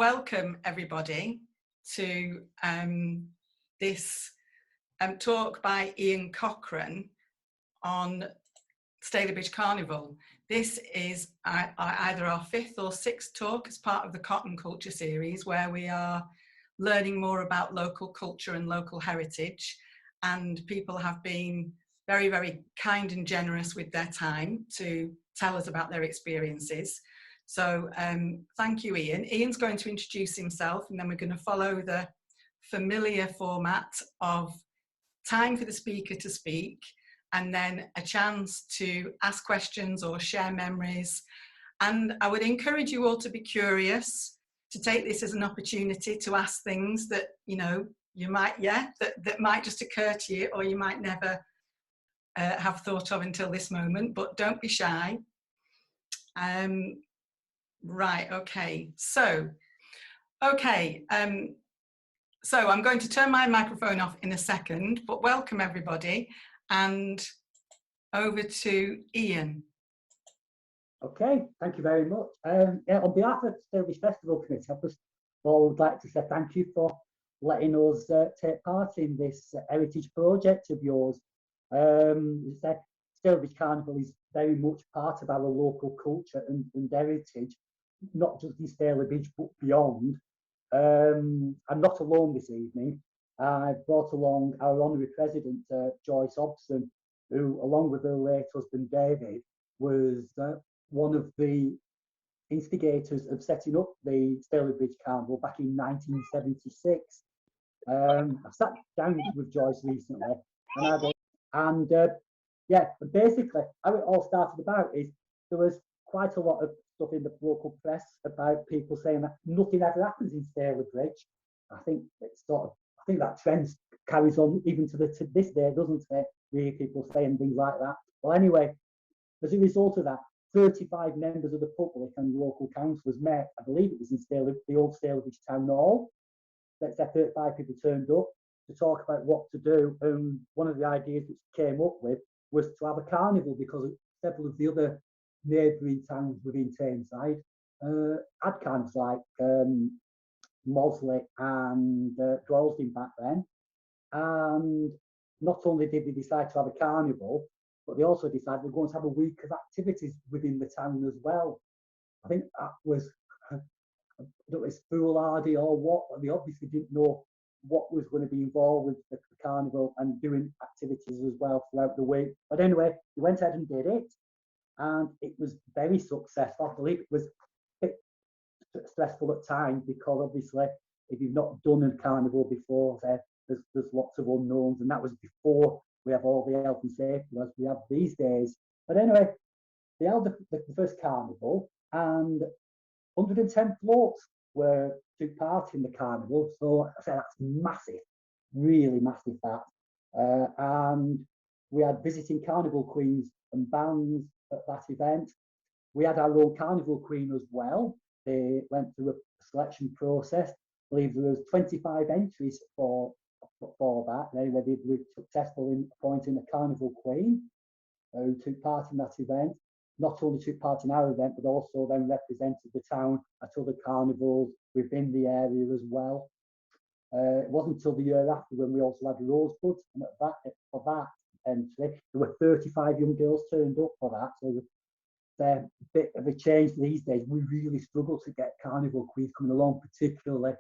welcome everybody to this talk by Ian Cochrane on Stalybridge Carnival. This is either our 5th or 6th talk as part of the Cotton Culture series, where we are learning more about local culture and local heritage, and people have been very, very kind and generous with their time to tell us about their experiences. So thank you, Ian. Ian's going to introduce himself, and then we're going to follow the familiar format of time for the speaker to speak, and then a chance to ask questions or share memories. And I would encourage you all to be curious, to take this as an opportunity to ask things that, you know, you might, that might just occur to you, or you might never have thought of until this moment, but don't be shy. Right, okay, so I'm going to turn my microphone off in a second, but welcome everybody, and over to Ian. Okay, thank you very much. On behalf of the Stalybridge Festival Committee, I just would like to say thank you for letting us take part in this heritage project of yours. Stalybridge Carnival is very much part of our local culture and heritage, not just in Stalybridge but beyond. I'm not alone this evening. I've brought along our honorary president, Joyce Hobson, who, along with her late husband David, was one of the instigators of setting up the Stalybridge Carnival back in 1976. I've sat down with Joyce recently, and basically how it all started about is there was quite a lot of stuff in the local press about people saying that nothing ever happens in Stalybridge. I think that trend carries on even to this day, doesn't it? Really, people saying things like that. Well, anyway, as a result of that, 35 members of the public and local councillors met. I believe it was in the old Stalybridge Town Hall. Let's say 35 people turned up to talk about what to do. And one of the ideas which came up with was to have a carnival, because several of the other neighbouring towns within Tameside had carnivals, like Mosley and Dwellsden back then. And not only did they decide to have a carnival, but they also decided they're going to have a week of activities within the town as well. I think that was, I don't know if it's foolhardy or what, but they obviously didn't know what was going to be involved with the carnival and doing activities as well throughout the week. But anyway, they went ahead and did it, and it was very successful. I believe it was a bit stressful at times, because obviously if you've not done a carnival before, there's lots of unknowns, and that was before we have all the health and safety as we have these days. But anyway, they held the first carnival, and 110 floats took part in the carnival. So I say that's massive, really massive that. And we had visiting carnival queens and bands at that event. We had our own carnival queen as well. They went through a selection process. I believe there was 25 entries for that. Anyway, they were successful in appointing a carnival queen who took part in that event. Not only took part in our event, but also then represented the town at other carnivals within the area as well. It wasn't until the year after when we also had Rosebuds, and for that entry, there were 35 young girls turned up for that. So it's a bit of a change these days. We really struggle to get carnival queens coming along, particularly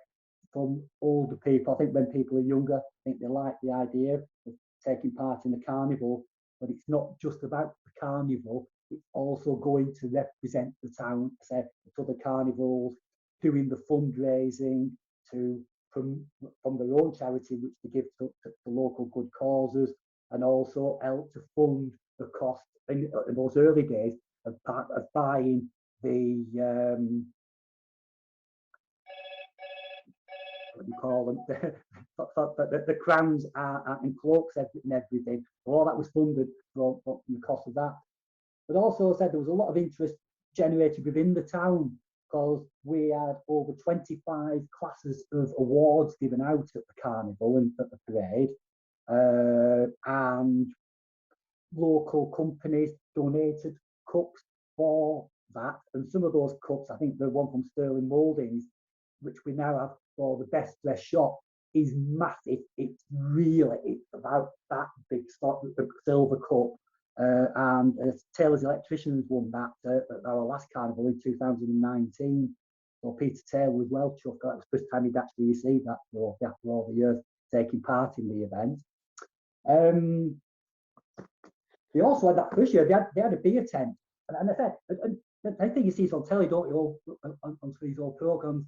from older people. I think when people are younger, I think they like the idea of taking part in the carnival, but it's not just about the carnival. It's also going to represent the town, say, at other carnivals, doing the fundraising from their own charity, which they give to local good causes, and also help to fund the cost in those early days of buying the what do you call them? the crowns and cloaks and everything. All that was funded from the cost of that. But also said there was a lot of interest generated within the town, because we had over 25 classes of awards given out at the carnival and at the parade, and local companies donated cups for that. And some of those cups, I think the one from Sterling Mouldings, which we now have for the best dress shop, is massive. It's about that big silver cup. And Taylor's Electricians won that at our last carnival in 2019. So Peter Taylor was well chuffed. That was the first time he'd actually received that trophy after all the years taking part in the event. They also had that first year, they had a beer tent. And I said, and I think you see this on telly, don't you, all on these old programmes,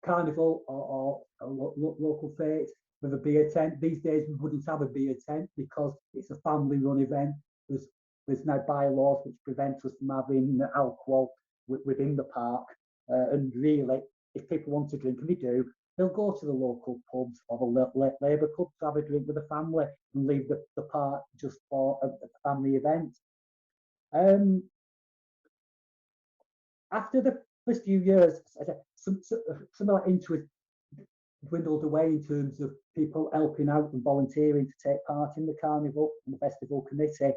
carnival or local fete with a beer tent. These days we wouldn't have a beer tent because it's a family-run event. There's now bylaws which prevent us from having alcohol within the park. And really, if people want to drink, and they do, they'll go to the local pubs or the labour club to have a drink with the family and leave the park just for a family event. After the first few years, some of that interest dwindled away in terms of people helping out and volunteering to take part in the carnival and the festival committee.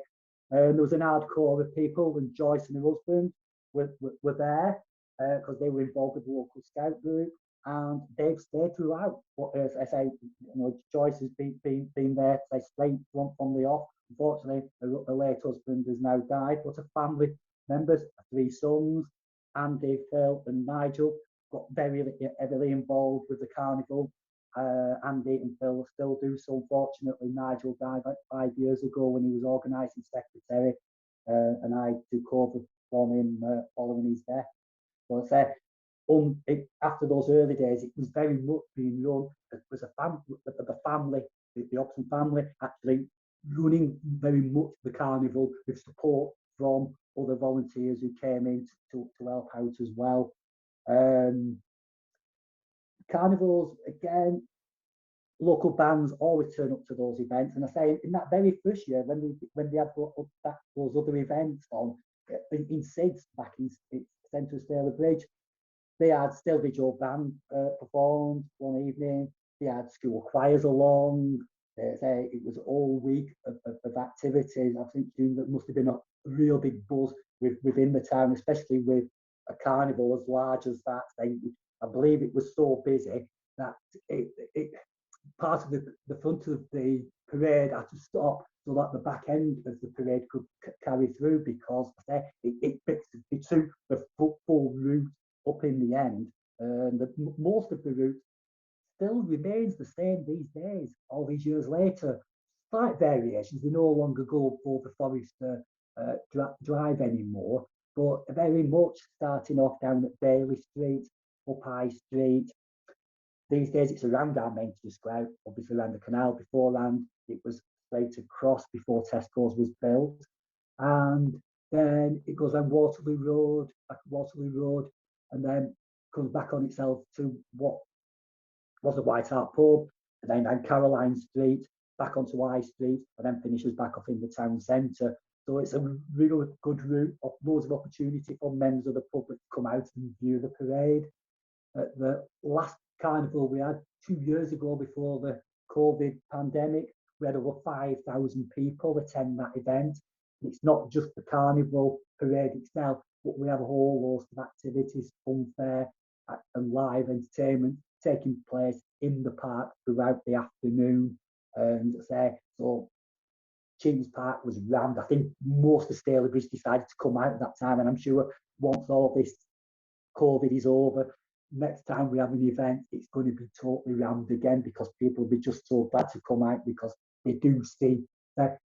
There was an hardcore of people, and Joyce and her husband were there because they were involved with the local scout group, and they've stayed throughout. But as I say, Joyce has been there straight from the off. Unfortunately, her late husband has now died, but her family members, 3 sons, Andy, Phil, and Nigel, got very heavily involved with the carnival. Andy and Phil still do so. Unfortunately, Nigel died like 5 years ago when he was organising secretary, and I took over from him following his death. But after those early days, it was very much being run. It was the family, the Upton family, actually running very much the carnival with support from other volunteers who came in to help out as well. Carnivals, again, local bands always turn up to those events. And I say, in that very first year, when we had those other events on in SIDS back in centre of Stalybridge, they had Stalybridge Old Band performed one evening. They had school choirs along. It was all week of activities. I think there must have been a real big buzz within the town, especially with a carnival as large as that. I believe it was so busy that part of the front of the parade had to stop so that the back end of the parade could carry through, because it took the full route up in the end. Most of the route still remains the same these days, all these years later. Slight variations. They no longer go for the Forester Drive anymore, but very much starting off down at Bailey Street, up High Street. These days it's around our main square, obviously around the canal. Beforehand it was straight across before Tesco's was built, and then it goes on Waterloo Road, and then comes back on itself to what was the White Hart pub, and then down Caroline Street, back onto High Street, and then finishes back off in the town centre. So it's a real good route, of loads of opportunity for members of the public to come out and view the parade. At the last carnival we had 2 years ago, before the COVID pandemic, we had over 5,000 people attend that event. It's not just the carnival parade itself, but we have a whole host of activities, fun fair and live entertainment taking place in the park throughout the afternoon. And so Kings Park was rammed. I think most of Stalybridge decided to come out at that time, and I'm sure once all this COVID is over, next time we have an event, it's going to be totally rammed again, because people will be just so glad to come out, because they do see the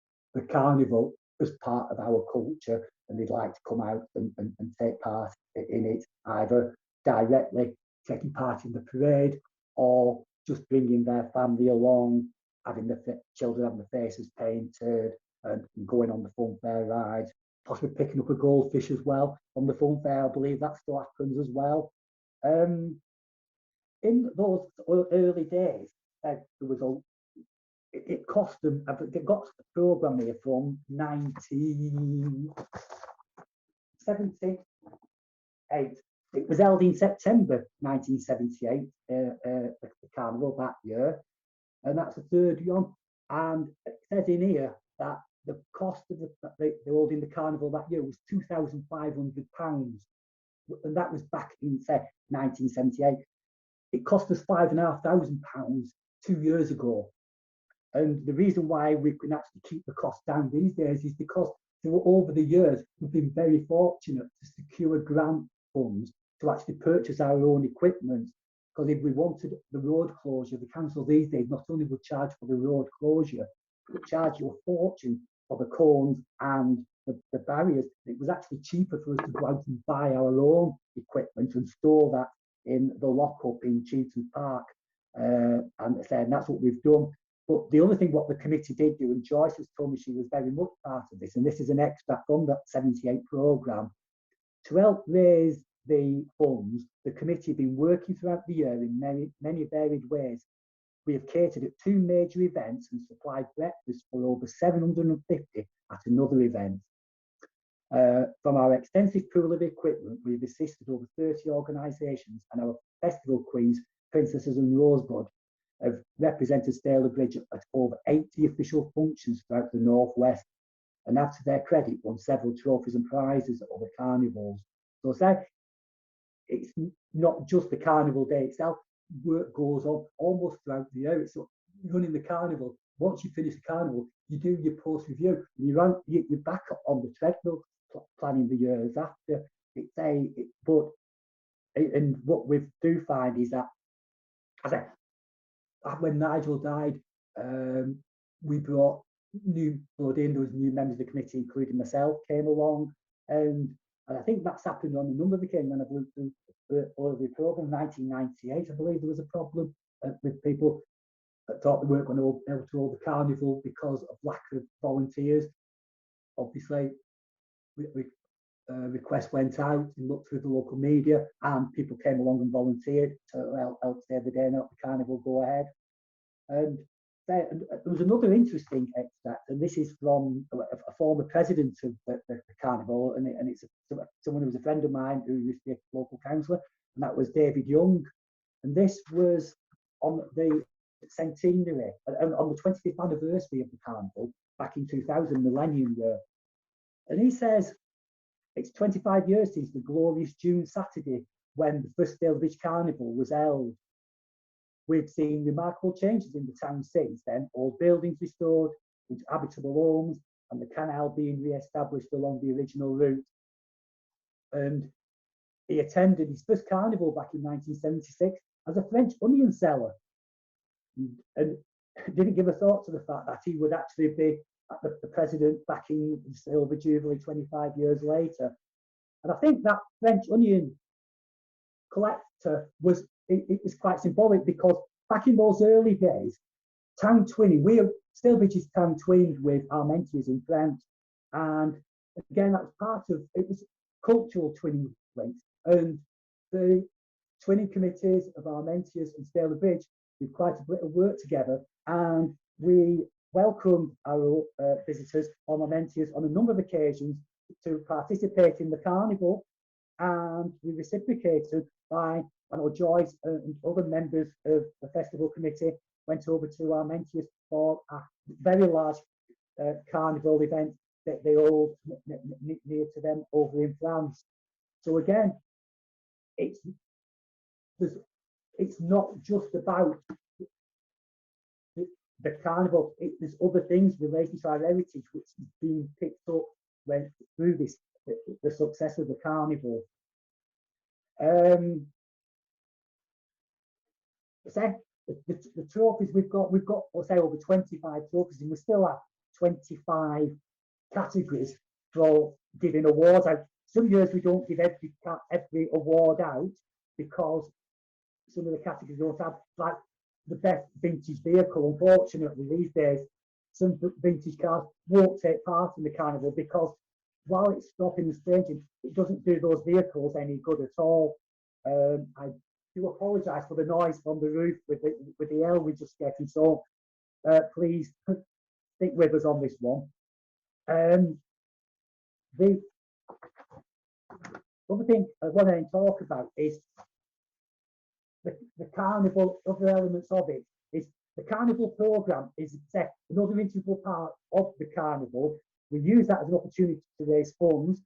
carnival as part of our culture, and they'd like to come out and take part in it, either directly taking part in the parade or just bringing their family along, having the children having the faces painted and going on the fun fair ride, possibly picking up a goldfish as well on the fun fair. I believe that still happens as well. In those early days, there was it cost them. They got the programme here from 1978. It was held in September 1978, the carnival that year, and that's the third one. And it says in here that the cost of the holding the carnival that year was £2,500, and that was back in 1978. it cost us £5,500 2 years ago. And the reason why we can actually keep the cost down these days is because over the years, we've been very fortunate to secure grant funds to actually purchase our own equipment. Because if we wanted the road closure, the council these days not only would charge for the road closure, but charge you a fortune for the cones and the barriers. It was actually cheaper for us to go out and buy our own equipment and store that in the lockup in Cheetham Park. And that's what we've done. But the other thing what the committee did do, and Joyce has told me she was very much part of this, and this is an extract from that 78 programme, to help raise the funds, the committee have been working throughout the year in many varied ways. We have catered at 2 major events and supplied breakfast for over 750 at another event. From our extensive pool of equipment, we've assisted over 30 organisations, and our festival queens, princesses and rosebud, have represented Stalybridge at over 80 official functions throughout the Northwest, and have, to their credit, won several trophies and prizes at other carnivals. So it's not just the carnival day itself. Work goes on almost throughout the year. It's running the carnival. Once you finish the carnival, you do your post review, and you're back on the treadmill planning the years after. And what we do find is that, when Nigel died, we brought new blood in. There was new members of the committee, including myself, came along, and I think that's happened on a number of occasions. When I've looked through the programme, 1998, I believe there was a problem with people that thought they weren't going to be able to hold the carnival because of lack of volunteers. Obviously, request went out and looked through the local media, and people came along and volunteered to help save the day and help the carnival go ahead. And there was another interesting extract, and this is from a former president of the carnival, and it's someone who was a friend of mine who used to be a local councillor, and that was David Young. And this was on the centenary, on the 25th anniversary of the carnival back in 2000, millennium year. And he says, it's 25 years since the glorious June Saturday when the first Stalybridge Carnival was held. We've seen remarkable changes in the town since then, old buildings restored into habitable homes, and the canal being re-established along the original route. And he attended his first carnival back in 1976 as a French onion seller, and didn't give a thought to the fact that he would actually be the president back in the Silver Jubilee 25 years later. And I think that French onion collector was quite symbolic, because back in those early days, town twinning, Stalybridge is town twinned with Armentiers in France, and again that was part of it, was cultural twinning links, and the twinning committees of Armentiers and Stalybridge did quite a bit of work together, and we welcomed our visitors on Armentiers on a number of occasions to participate in the carnival, and we reciprocated by, I know Joyce and other members of the festival committee went over to Armentiers for a very large carnival event that they hold near to them over in France. So again, it's not just about the carnival. There's other things relating to our heritage which is being picked up through the success of the carnival. The trophies we've got, let's say, over 25 trophies, and we still have 25 categories for giving awards out. Some years we don't give every award out because some of the categories don't have, like the best vintage vehicle. Unfortunately, these days, some vintage cars won't take part in the carnival because while it's stopping and staging, it doesn't do those vehicles any good at all. I do apologise for the noise from the roof with the air we're just getting, so please stick with us on this one. The other thing I want to talk about is the carnival. Other elements of it is the carnival programme is another integral part of the carnival. We use that as an opportunity to raise funds.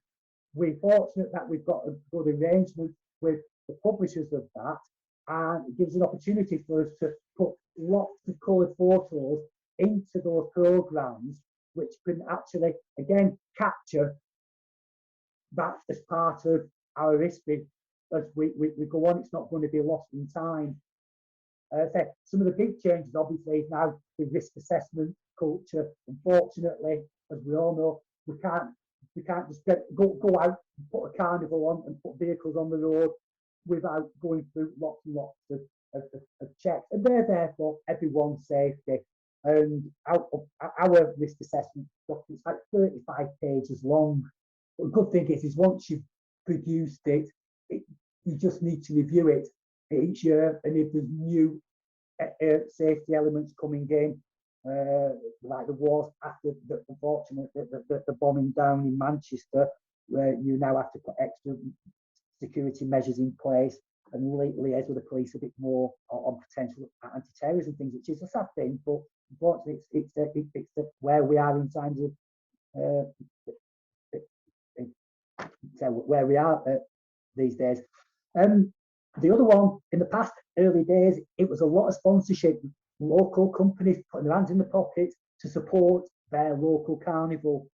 We're fortunate that we've got a good arrangement with the publishers of that, and it gives an opportunity for us to put lots of coloured photos into those programmes, which can actually, again, capture that as part of our history as we go on. It's not going to be lost in time. So some of the big changes, obviously, is now the risk assessment culture. Unfortunately, as we all know, we can't just go out and put a carnival on and put vehicles on the road without going through lots and lots of checks. And they're there for everyone's safety. And our risk assessment document is like 35 pages long. But the good thing is once you've produced it, you just need to review it each year, and if there's new safety elements coming in, like there was after the bombing down in Manchester, where you now have to put extra security measures in place and liaise with the police a bit more on potential anti-terrorism things, which is a sad thing, but unfortunately it's where we are in terms of where we are these days. The other one, in the past early days, it was a lot of sponsorship, local companies putting their hands in the pocket to support their local carnival.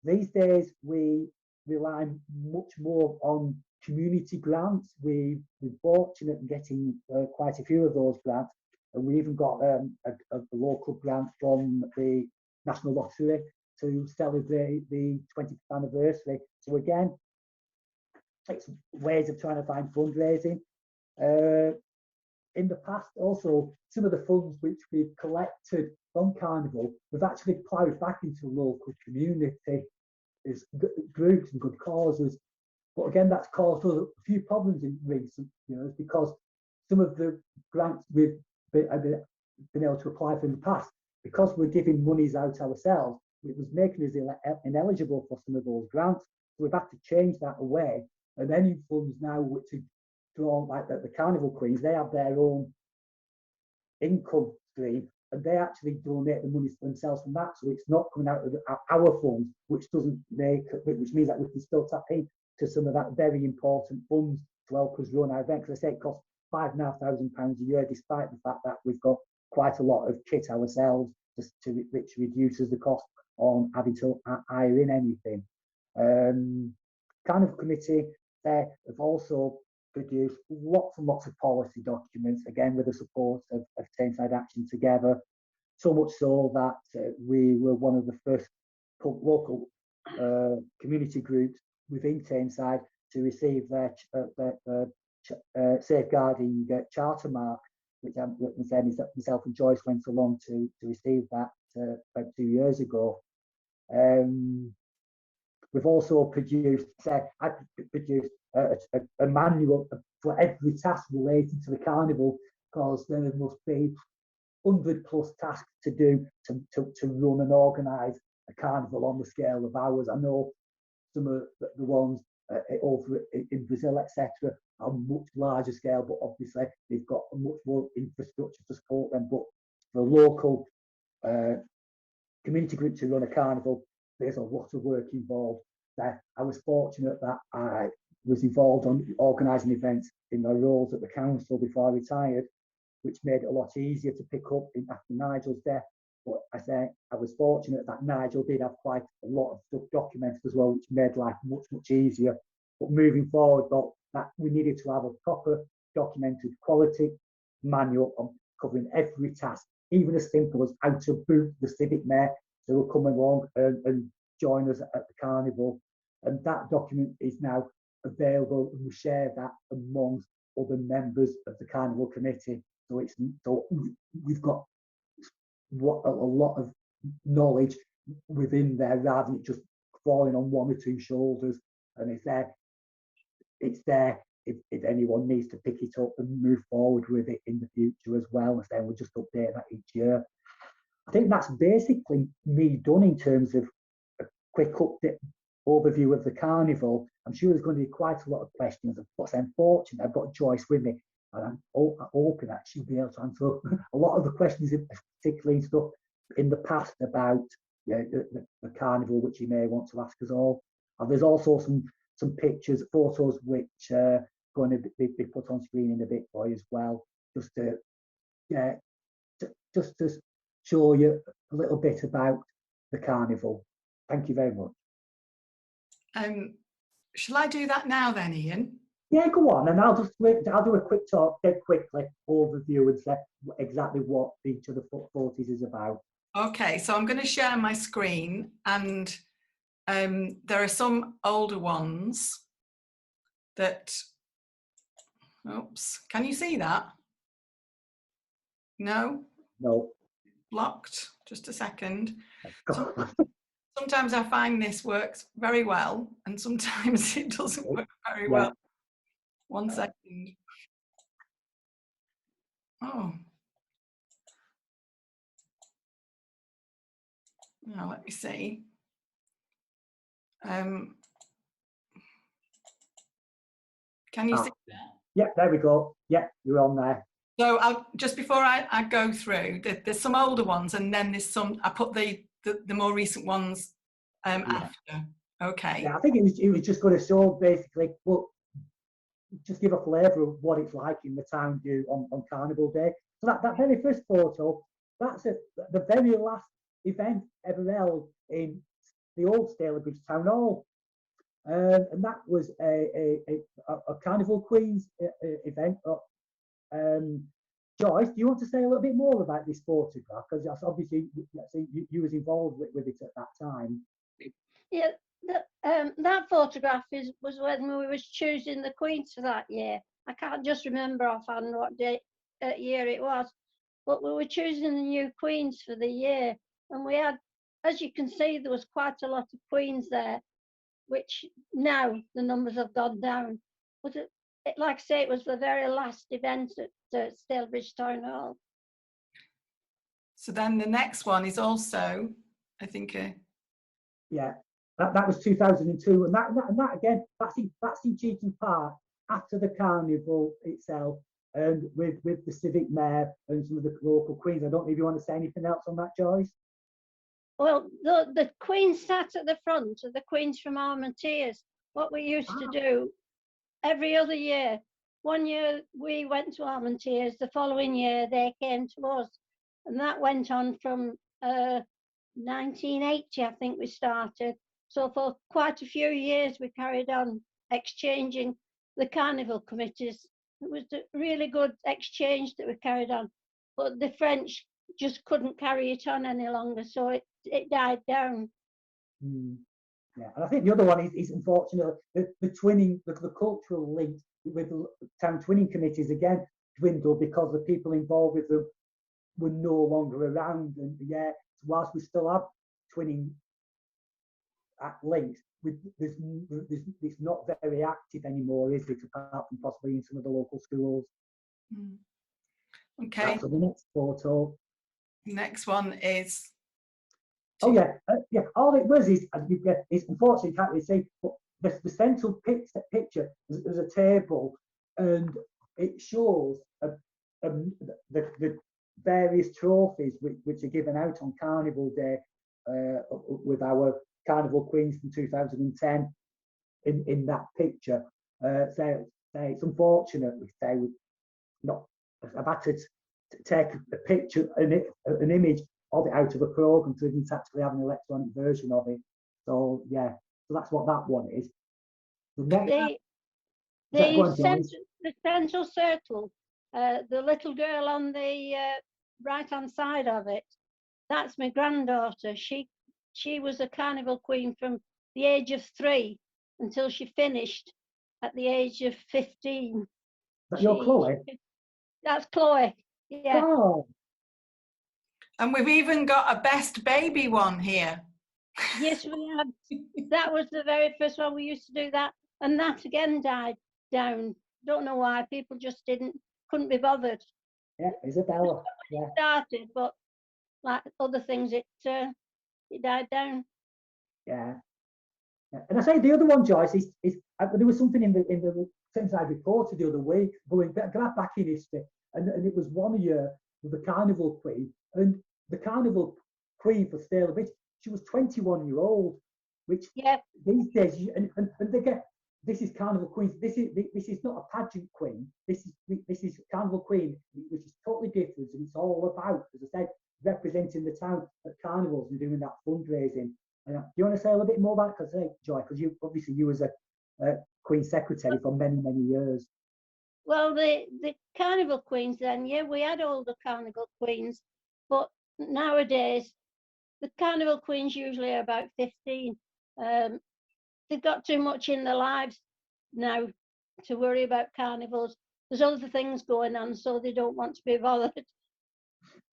These days, we rely much more on community grants. We're fortunate in getting quite a few of those grants, and we even got a local grant from the National Lottery to celebrate the 20th anniversary. So again, it's ways of trying to find fundraising. In the past, also, some of the funds which we've collected from Carnival, we've actually ploughed back into local community as groups and good causes. But again, that's caused us a few problems in recent years, because some of the grants we've been able to apply for in the past, because we're giving monies out ourselves, it was making us ineligible for some of those grants. So we've had to change that away. And any funds now which are drawn, like the Carnival Queens, they have their own income stream, and they actually donate the money themselves from that. So it's not coming out of our funds, which means that we can still tap into some of that very important funds to help us run our event. Because I say it costs £5,500 a year, despite the fact that we've got quite a lot of kit ourselves, which reduces the cost on having to hire in anything. Carnival Committee, they have also produced lots and lots of policy documents, again with the support of Tameside Action Together, so much so that we were one of the first local community groups within Tameside to receive their safeguarding charter mark, which myself and Joyce went along to receive that about 2 years ago. We've also produced a manual for every task relating to the carnival, because there must be 100+ tasks to do to run and organise a carnival on the scale of ours. I know some of the ones over in Brazil, etc., are much larger scale, but obviously they've got a much more infrastructure to support them. But for local community group to run a carnival, there's a lot of work involved there. I was fortunate that I was involved on organising events in my roles at the council before I retired, which made it a lot easier to pick up after Nigel's death. But I was fortunate that Nigel did have quite a lot of stuff documented as well, which made life much, much easier. But moving forward, that we needed to have a proper documented quality manual on covering every task, even as simple as how to boot the civic mayor who will come along and join us at the carnival. And that document is now available, and we share that amongst other members of the Carnival Committee. So we've got a lot of knowledge within there, rather than it just falling on one or two shoulders. And it's there if anyone needs to pick it up and move forward with it in the future as well. And then we'll just update that each year. I think that's basically me done in terms of a quick update overview of the carnival. I'm sure there's going to be quite a lot of questions. But I'm fortunate I've got Joyce with me, and I'm hoping that she'll be able to answer a lot of the questions, particularly stuff in the past about the carnival, which you may want to ask us all. And there's also some pictures, photos which going to be put on screen in a bit for you as well, just to show you a little bit about the carnival. Thank you very much. Shall I do that now then, Ian? Yeah, go on, and I'll do a quick talk, quickly overview and say exactly what each of the 40s is about. Okay, so I'm going to share my screen, and there are some older ones that. Oops, can you see that? No? No. Blocked. Just a second. God. Sometimes I find this works very well, and sometimes it doesn't work very well. 1 second. Oh. Now let me see. Can you see that? Yeah, there we go. Yeah, you're on there. So just before I go through, there's some older ones, and then there's some, I put the more recent ones after. Okay. Yeah, I think it was just going to show basically, well, just give a flavour of what it's like in the town do on Carnival Day. So that very first photo, that's the very last event ever held in the old Stalybridge Town Hall. And that was a Carnival Queens event. Joyce, do you want to say a little bit more about this photograph? Because obviously you was involved with it at that time. Yeah, that photograph was when we was choosing the Queens for that year. I can't just remember offhand what year it was, but we were choosing the new Queens for the year. And we had, as you can see, there was quite a lot of Queens there, which now the numbers have gone down. But like I say, it was the very last event at Stalybridge Town Hall. So then the next one is also, I think. Yeah, that was 2002, and that again, that's in Cheetham Park after the carnival itself, and with the civic mayor and some of the local queens. I don't know if you want to say anything else on that, Joyce. Well, the Queens sat at the front of the Queens from Armentiers. What we used to do every other year. One year we went to Armentiers, the following year they came to us. And that went on from 1980, I think we started. So for quite a few years we carried on exchanging the carnival committees. It was a really good exchange that we carried on. But the French just couldn't carry it on any longer, so it died down. Yeah, and I think the other one is unfortunately the twinning, the cultural link with the town twinning committees again dwindled because the people involved with them were no longer around. And yeah, whilst we still have twinning links, it's not very active anymore, is it? Apart from possibly in some of the local schools. Okay. So the next photo. Next one is. Oh yeah, yeah. All it was is unfortunately can't really see, but the central picture. There's a table, and it shows the various trophies which are given out on Carnival Day with our Carnival Queens from 2010 in that picture. So it's unfortunate I've had to take a picture, an image of it out of a program, so we didn't actually have an electronic version of it. So yeah, so that's what that one is. The central circle, the little girl on the right-hand side of it, that's my granddaughter. She was a carnival queen from the age of 3 until she finished at the age of 15. Is that your Chloe? That's Chloe, yeah. Oh. And we've even got a best baby one here. Yes, we had. That was the very first one. We used to do that, and that again died down. Don't know why. People just couldn't be bothered. Yeah, Isabella. Yeah. It started, but like other things, it died down. Yeah. And I say the other one, Joyce, is there was something in the things I reported the other week, going back in history, and it was 1 year with the Carnival Queen, and the Carnival Queen for Stalybridge, she was 21 years old, which these days, and this is Carnival Queen. This is not a pageant queen. This is Carnival Queen, which is totally different, and it's all about, as I said, representing the town at carnivals and doing that fundraising. Do you want to say a little bit more about it? Because Joy, because you was a Queen Secretary for many years. Well, the Carnival Queens then, yeah, we had all the Carnival Queens, but nowadays the Carnival Queens usually are about 15. They've got too much in their lives now to worry about carnivals. There's other things going on, so they don't want to be bothered.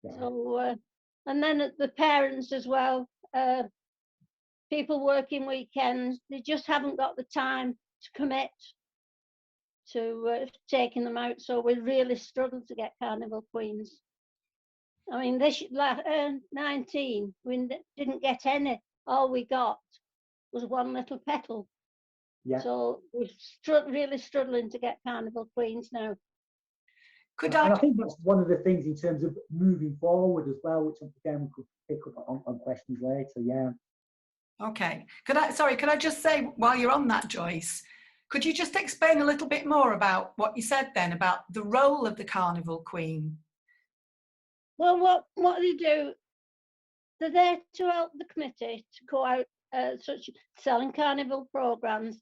Yeah. So, and then the parents as well, people working weekends, they just haven't got the time to commit to taking them out. So we really struggled to get Carnival Queens. I mean, this 19, we didn't get any. All we got was one little petal. Yeah. So we're really struggling to get Carnival Queens now. And I think that's one of the things in terms of moving forward as well, which again we could pick up on questions later. Yeah. Okay. Could I just say, while you're on that, Joyce, could you just explain a little bit more about what you said then about the role of the Carnival Queen? Well, what they do, they're there to help the committee to go out such selling carnival programs,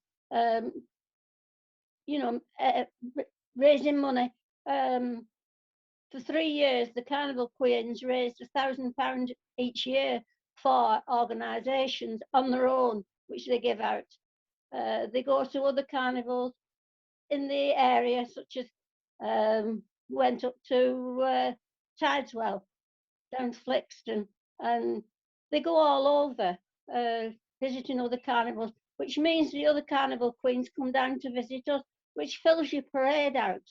you know, raising money. For 3 years, the Carnival Queens raised £1,000 each year for organisations on their own, which they give out. They go to other carnivals in the area, such as went up to Tideswell, down to Flixton, and they go all over visiting other carnivals, which means the other Carnival Queens come down to visit us, which fills your parade out.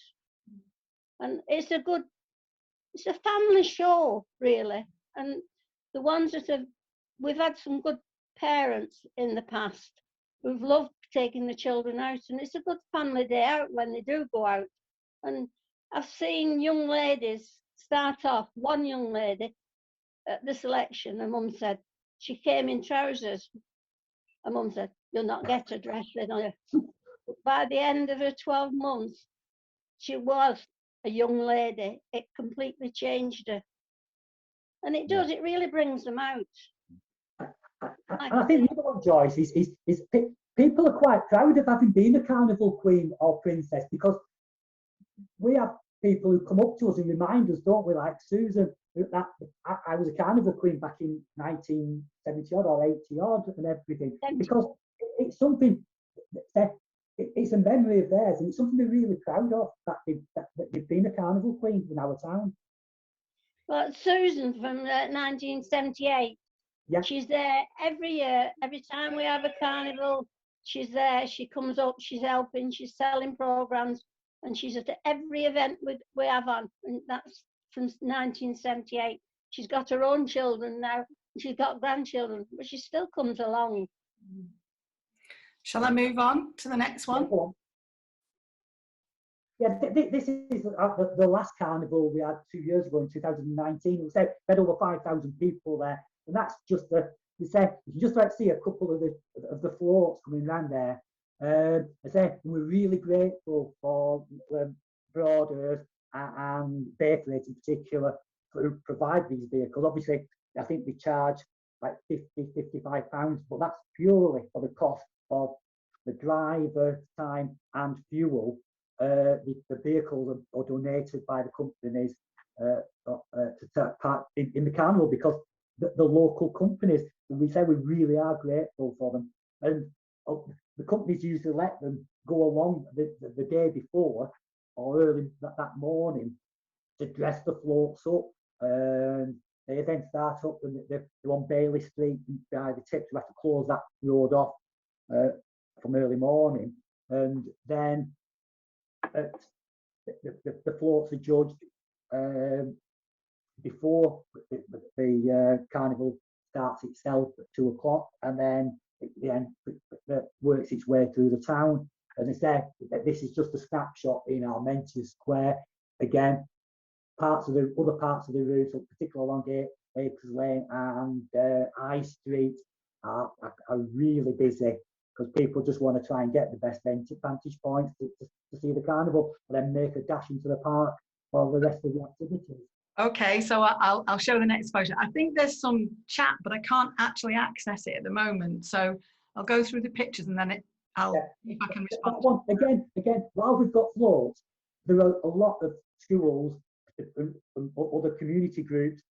And it's a family show, really. And the ones that we've had some good parents in the past who've loved taking the children out, and it's a good family day out when they do go out. And I've seen young ladies start off, one young lady at the selection, her mum said, she came in trousers. Her mum said, you'll not get a dress in her. By the end of her 12 months, she was a young lady. It completely changed her. And it does, it really brings them out. And I think the other one, Joyce, is people are quite proud of having been a Carnival Queen or Princess, because we have people who come up to us and remind us, don't we, like Susan, that I was a Carnival Queen back in 1970 odd or 80 odd and everything, because it's something that it's a memory of theirs, and it's something they're really proud of, that they've been a Carnival Queen in our town. Well, Susan from 1978, yeah. She's there every year. Every time we have a carnival, she's there. She comes up, she's helping, she's selling programs, and she's at every event we have on. And that's from 1978. She's got her own children now. She's got grandchildren, but she still comes along. Shall I move on to the next one? Yeah, this is the last carnival we had 2 years ago in 2019. We had over 5,000 people there, and that's just you just like see a couple of the floats coming around there. I say we're really grateful for Broaders and Bakerlake in particular to provide these vehicles. Obviously, I think they charge like £50–55, but that's purely for the cost of the driver time and fuel. The vehicles are donated by the companies to take part in the carnival, because the local companies, we say we really are grateful for them, and the companies usually let them go along the day before or early that morning to dress the floats up. They then start up and they're on Bailey Street by the tips. We have to close that road off from early morning, and then the floats are judged before the carnival starts itself at 2 o'clock, and then it works its way through the town. As I said, this is just a snapshot in Armentia Square. Again, other parts of the route, particularly along Acres Lane and High Street, are really busy. because people just want to try and get the best vantage points to see the carnival, and then make a dash into the park for the rest of the activities. Okay, so I'll show the next photo. I think there's some chat, but I can't actually access it at the moment. So I'll go through the pictures and then I'll see if I can respond. Again, while we've got floats, there are a lot of schools and other community groups,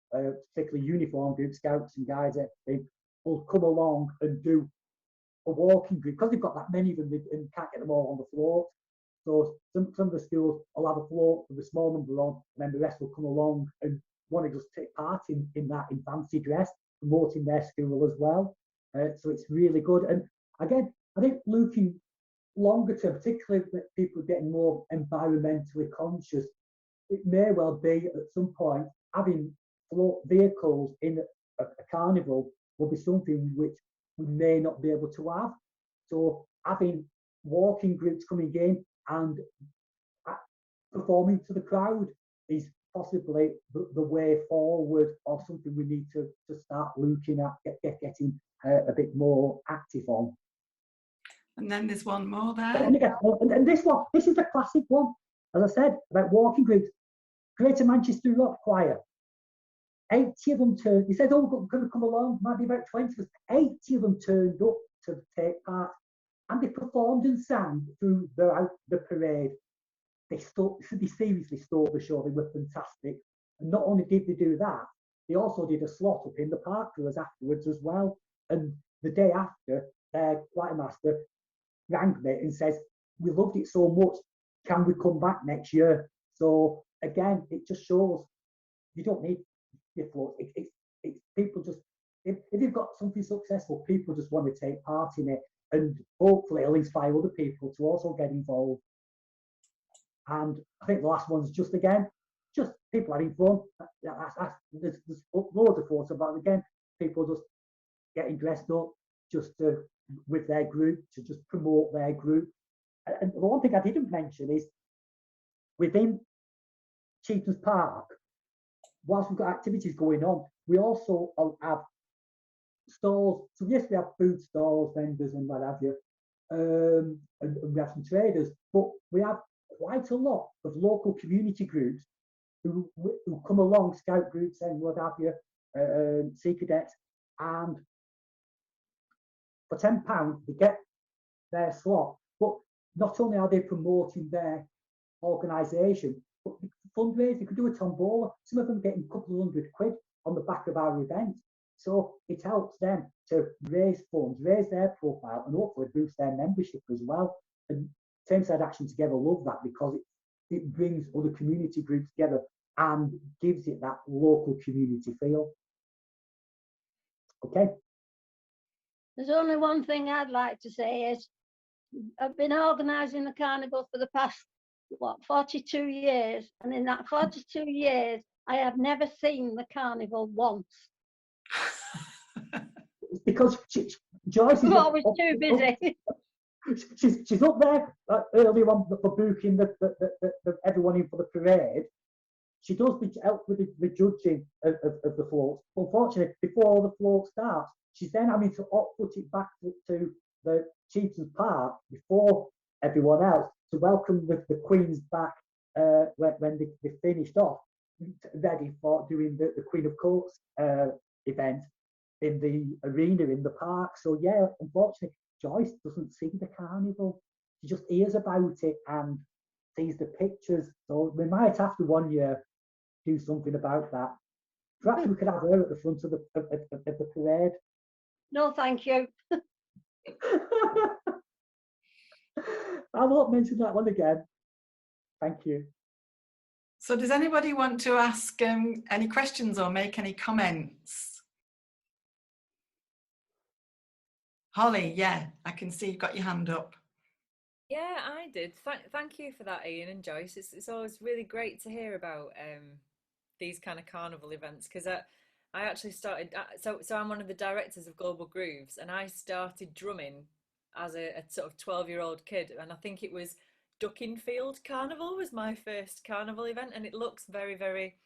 particularly uniform groups, scouts and guides, will come along and do a walking group, because they've got that many of them and can't get them all on the float. So some of the schools will have a float with a small number on, and then the rest will come along and want to just take part in that in fancy dress, promoting their school as well. So it's really good. And again, I think looking longer term, particularly with people getting more environmentally conscious, it may well be at some point having float vehicles in a carnival will be something which we may not be able to have. So having walking groups coming in and performing to the crowd is possibly the way forward, or something we need to start looking at, getting a bit more active on. And then there's one more there. And this is a classic one, as I said, about walking groups. Greater Manchester Rock Choir. 80 of them turned. He said, "Oh, we're going to come along." Might be about 20 of us. 80 of them turned up to take part, and they performed and sang through the parade. They seriously stole the show. They were fantastic. And not only did they do that, they also did a slot up in the park for us afterwards as well. And the day after, their choir master rang me and says, "We loved it so much. Can we come back next year?" So again, it just shows you don't need your float. It's people just, if you've got something successful, people just want to take part in it, and hopefully it'll inspire other people to also get involved. And I think the last one's just people having fun. There's loads of photos about, again, people just getting dressed up with their group, to just promote their group. And the one thing I didn't mention is within Cheethams Park, whilst we've got activities going on, we also have stalls. So yes, we have food stalls, vendors and what have you, and we have some traders, but we have quite a lot of local community groups who come along, scout groups and what have you, sea cadets, and for £10 they get their slot. But not only are they promoting their organisation, but fundraising. You could do a tombola. Some of them getting a couple of £100 on the back of our event. So it helps them to raise funds, raise their profile, and hopefully boost their membership as well. And Tameside Action Together love that, because it brings other community groups together and gives it that local community feel. Okay. There's only one thing I'd like to say is I've been organising the carnival for the past 42 years, and in that 42 years I have never seen the carnival once. It's because Joyce is always too busy. She's up there earlier on for booking everyone in for the parade. She does help with the judging of the floats. Unfortunately, before the float starts, she's then having to put it back to the Cheethams Park before everyone else to welcome the Queens back when they finished off, ready for doing the Queen of Courts event in the arena in the park. So yeah, unfortunately, Joyce doesn't see the carnival. She just hears about it and sees the pictures. So we might have to one year do something about that. Perhaps we could have her at the front of the parade. No, thank you. I won't mention that one again. Thank you. So does anybody want to ask any questions or make any comments? Holly, yeah, I can see you've got your hand up. Yeah, I did. Thank you for that, Ian and Joyce. It's always really great to hear about these kind of carnival events, because I actually started, so I'm one of the directors of Global Grooves, and I started drumming as a sort of 12-year-old kid, and I think it was Duckingfield Carnival was my first carnival event, and it looks very, very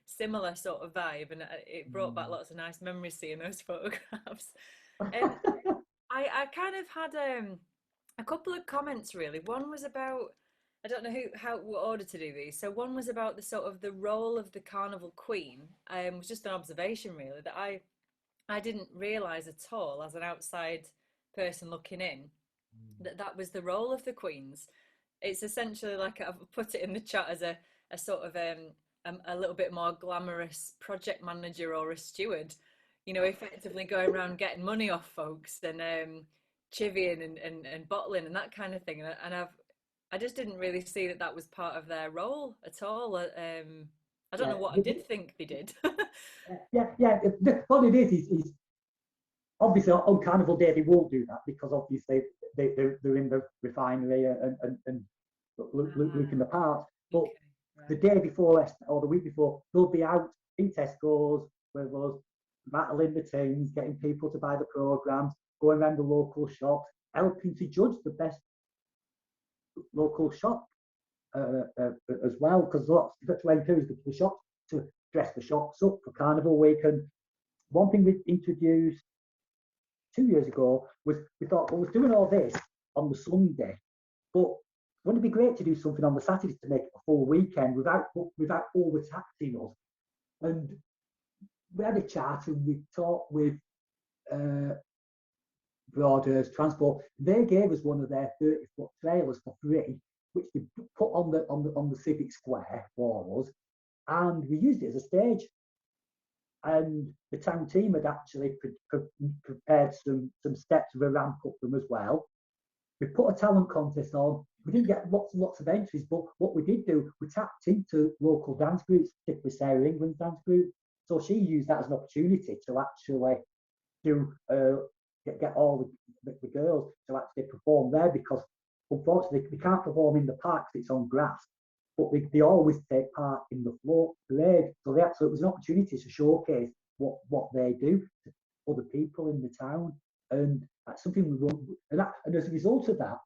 similar sort of vibe, and it brought back lots of nice memories seeing those photographs. I kind of had a couple of comments really. One was about, I don't know what order to do these. So one was about the sort of the role of the Carnival Queen. It was just an observation really that I didn't realise at all as an outside person looking in that was the role of the Queens. It's essentially like I've put it in the chat as a sort of a little bit more glamorous project manager or a steward, you know, effectively going around getting money off folks and chivying and bottling and that kind of thing. And I just didn't really see that was part of their role at all. I don't know what I did think they did. Yeah. What it is obviously on Carnival Day they won't do that because obviously they're in the refinery and looking the part. But Okay, right. the day before or the week before, they'll be out in Tesco's with us, rattling the tins, getting people to buy the programmes, going around the local shops, helping to judge the best local shop as well, because you've got to encourage the shops to dress the shops up for Carnival Week. And one thing we introduced 2 years ago was we thought, well, we're doing all this on the Sunday, but wouldn't it be great to do something on the Saturday to make it a full weekend without overtaxing us? And we had a chat and we talked with Broaders Transport. They gave us one of their 30-foot trailers for free, which they put on the civic square for us, and we used it as a stage. And the town team had actually prepared some steps with a ramp up them as well. We put a talent contest on. We didn't get lots and lots of entries, but what we did do, we tapped into local dance groups, particularly Sarah England's dance group. So she used that as an opportunity to actually do get all the girls to actually perform there, because unfortunately they can't perform in the park because it's on grass, but they always take part in the float parade. So it was an opportunity to showcase what they do to other people in the town, and that's something we want. And as a result of that,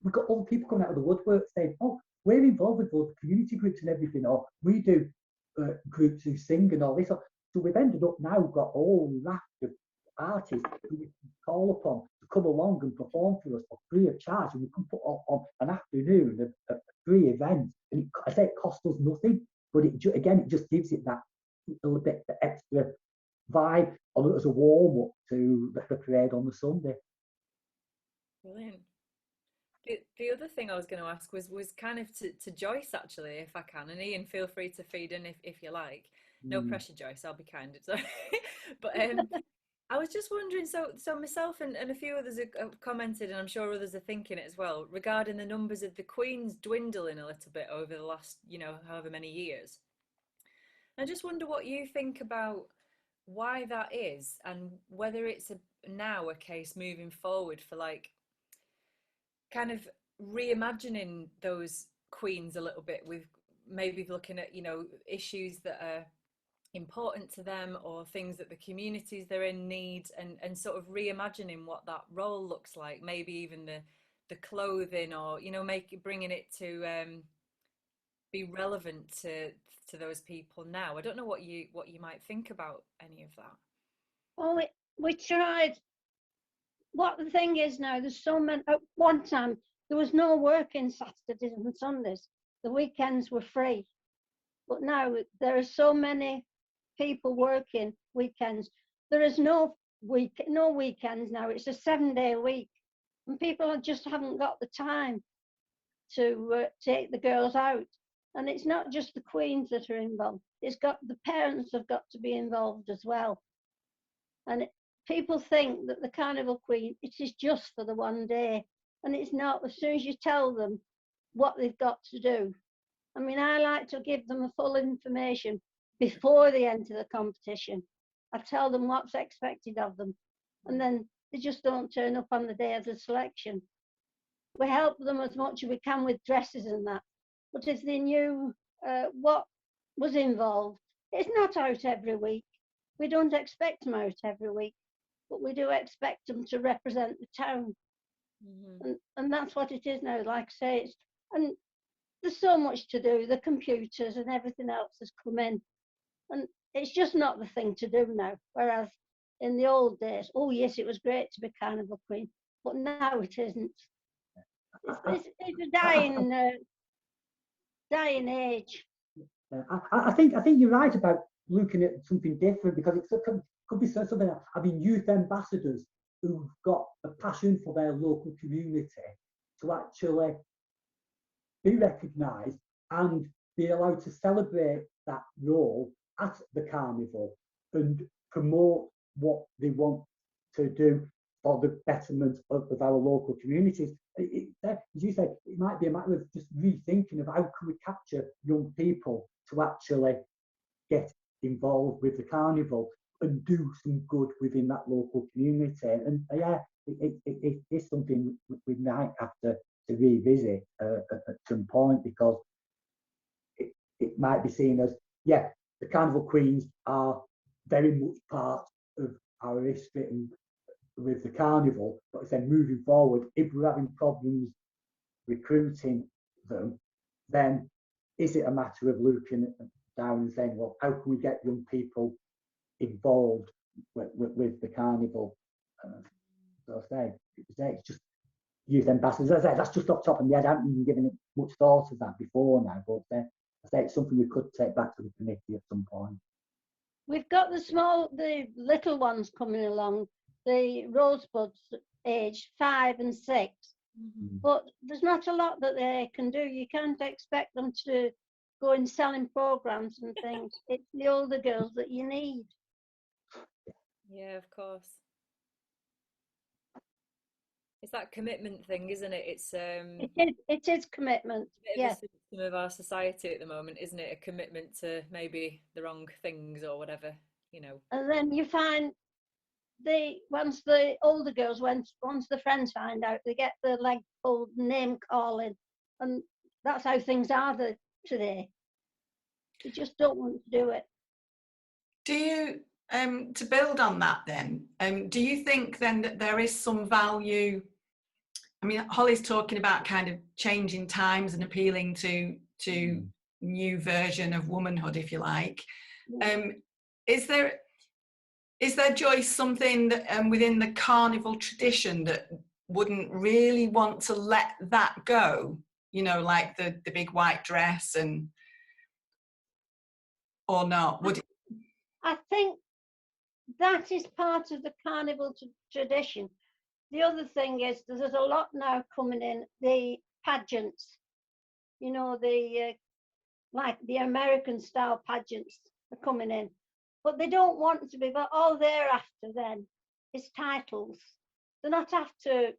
we've got other people coming out of the woodwork saying, "Oh, we're involved with both community groups and everything," or "We do groups who sing and all this." So we've ended up now got a whole raft of artists who we can call upon to come along and perform for us for free of charge, and we can put on an afternoon of a free event. And I say it costs us nothing, but it just gives it that little bit the extra vibe as a warm up to the parade on the Sunday. Brilliant. The other thing I was going to ask was kind of to Joyce, actually, if I can, and Ian, feel free to feed in if you like. No pressure, Joyce, I'll be kind. But I was just wondering, so myself and a few others have commented, and I'm sure others are thinking it as well, regarding the numbers of the Queens dwindling a little bit over the last, however many years. I just wonder what you think about why that is, and whether it's now a case moving forward for like kind of reimagining those Queens a little bit, with maybe looking at issues that are important to them or things that the communities they're in need, and sort of reimagining what that role looks like, maybe even the clothing, or bringing it to be relevant to those people now. I don't know what you might think about any of that. Well, we tried. What the thing is now, there's so many. At one time, there was no working Saturdays and Sundays. The weekends were free. But now there are so many people working weekends. There is no weekends now. It's a 7-day week, and people just haven't got the time to take the girls out. And it's not just the Queens that are involved. It's got the parents have got to be involved as well. And people think that the Carnival Queen, it is just for the one day, and it's not. As soon as you tell them what they've got to do, I mean, I like to give them a full information before they enter the competition. I tell them what's expected of them, and then they just don't turn up on the day of the selection. We help them as much as we can with dresses and that, but if they knew what was involved, it's not out every week. We don't expect them out every week, but we do expect them to represent the town. Mm-hmm. And that's what it is now, like I say. And there's so much to do, the computers and everything else has come in, and it's just not the thing to do now. Whereas in the old days. Oh yes, it was great to be Carnival Queen, but now it isn't. It's a dying age. I think you're right about looking at something different, because it could be something. I mean, youth ambassadors who've got a passion for their local community to actually be recognised and be allowed to celebrate that role at the carnival and promote what they want to do for the betterment of our local communities. As you said, it might be a matter of just rethinking of how can we capture young people to actually get involved with the carnival and do some good within that local community. And yeah, it is something we might have to revisit at some point, because it might be seen as, yeah, the Carnival Queens are very much part of our history and with the carnival, but then moving forward, if we're having problems recruiting them, then is it a matter of looking down and saying, well, how can we get young people involved with the carnival? So I say, it's just youth ambassadors. As I say, that's just off the top of my head. I haven't even given it much thought of that before now, but I say it's something we could take back to the committee at some point. We've got the little ones coming along, the rosebuds aged 5 and 6, but there's not a lot that they can do. You can't expect them to go in selling programs and things. It's the older girls that you need. Yeah, of course. It's that commitment thing, isn't it? It's it is commitment. Yes. Some of our society at the moment, isn't it? A commitment to maybe the wrong things or whatever, you know. And then you find once the older girls, once the friends find out, they get the leg pulled, name calling, and that's how things are today. They just don't want to do it. Do you, to build on that then, do you think then that there is some value? I mean, Holly's talking about kind of changing times and appealing to new version of womanhood, if you like. Is there, Joyce, something that, within the carnival tradition that wouldn't really want to let that go? You know, like the big white dress and, or not? Would it? I think that is part of the carnival tradition. The other thing is there's a lot now coming in, the pageants, you know, like the American style pageants are coming in, but they don't want to be, but all they're after then is titles. They're not after